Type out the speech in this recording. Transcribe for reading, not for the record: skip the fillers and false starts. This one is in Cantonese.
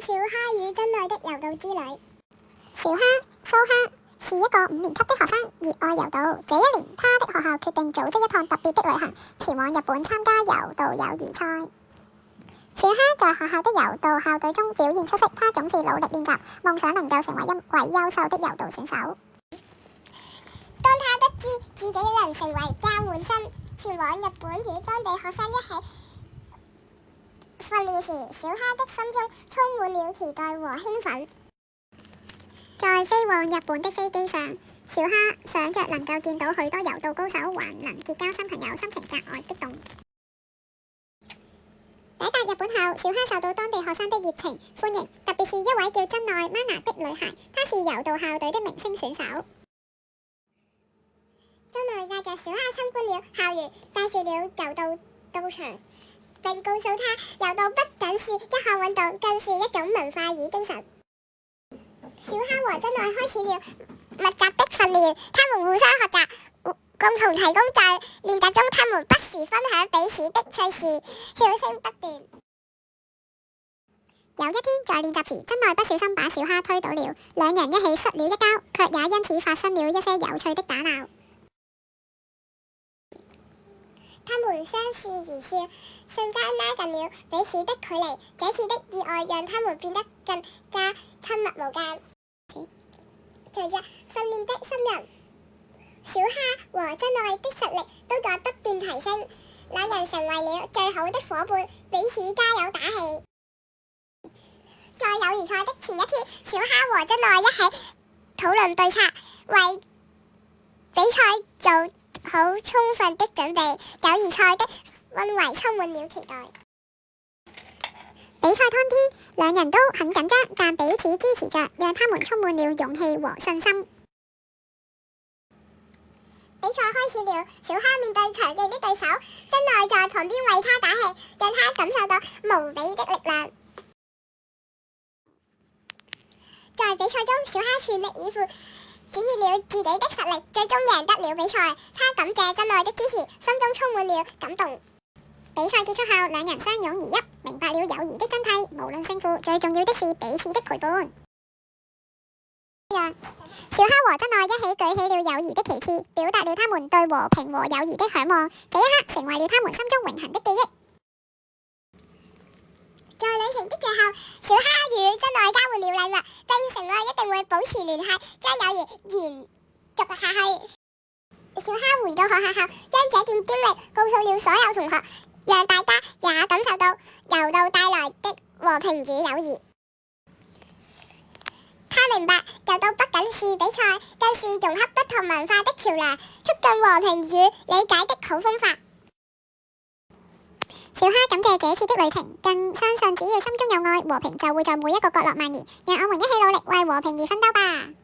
小蝦與珍愛的柔道之旅。小蝦蘇蝦是一個5年級的學生，熱愛柔道。這一年，他的學校決定組織一趟特別的旅行，前往日本參加柔道友誼賽。小蝦在學校的柔道校隊中表現出色，他總是努力練習，夢想能夠成為一位優秀的柔道選手。當他得知自己能成為交換生，前往日本與當地學生一起訓練時，小蝦的心中充滿了期待和興奮。在飛往日本的飛機上，小蝦想着能夠見到許多柔道高手，還能結交新朋友，心情格外激動。抵達日本後，小蝦受到當地學生的熱情歡迎，特別是一位叫真愛 Mana 的女孩，她是柔道校隊的明星選手。真愛帶着小蝦參觀了校園，介紹了柔道道場，並告訴他柔道不僅是一項運動，更是一種文化與精神。小蝦和真愛開始了密集的訓練，他們互相學習，共同提供在練習中，他們不時分享彼此的趣事，笑聲不斷。有一天在練習時，真愛不小心把小蝦推倒了，兩人一起摔了一跤，卻也因此發生了一些有趣的打鬧。他們相視而笑，瞬間拉近了彼此的距離。這次的意外讓他們變得更加親密無間。隨着訓練的深入，小蝦和真愛的實力都在不斷提升，兩人成為了最好的夥伴，彼此加油打氣。在友誼賽的前一天，小蝦和真愛一起討論對策，為比賽做好充分的準備。友誼賽的氛圍充滿了期待。比賽當天，兩人都很緊張，但彼此支持着，讓他們充滿了勇氣和信心。比賽開始了，小蝦面對強勁的對手，真愛在旁邊為他打氣，讓他感受到無比的力量。在比賽中，小蝦全力以赴，展現了自己的實力，最終贏得了比賽。他感謝真愛的支持，心中充滿了感動。比賽結束後，兩人相擁而泣，明白了友誼的真諦。無論勝負，最重要的是彼此的陪伴。小蝦和真愛一起舉起了友誼的旗幟，表達了他們對和平和友誼的向往。這一刻成為了他們心中永恆的記憶。在旅程的最後，小蝦與真愛交換了禮物，並承諾一定會保持聯繫，將友誼延續下去。小蝦回到學校後，將這段經歷告訴了所有同學，讓大家也感受到柔道帶來的和平與友誼。他明白柔道不僅是比賽，更是融合不同文化的橋樑，促進和平與理解的好方法。小蝦感謝這次的旅程，更相信只要心中有愛，和平就會在每一個角落蔓延。讓我們一起努力，為和平而奮鬥吧！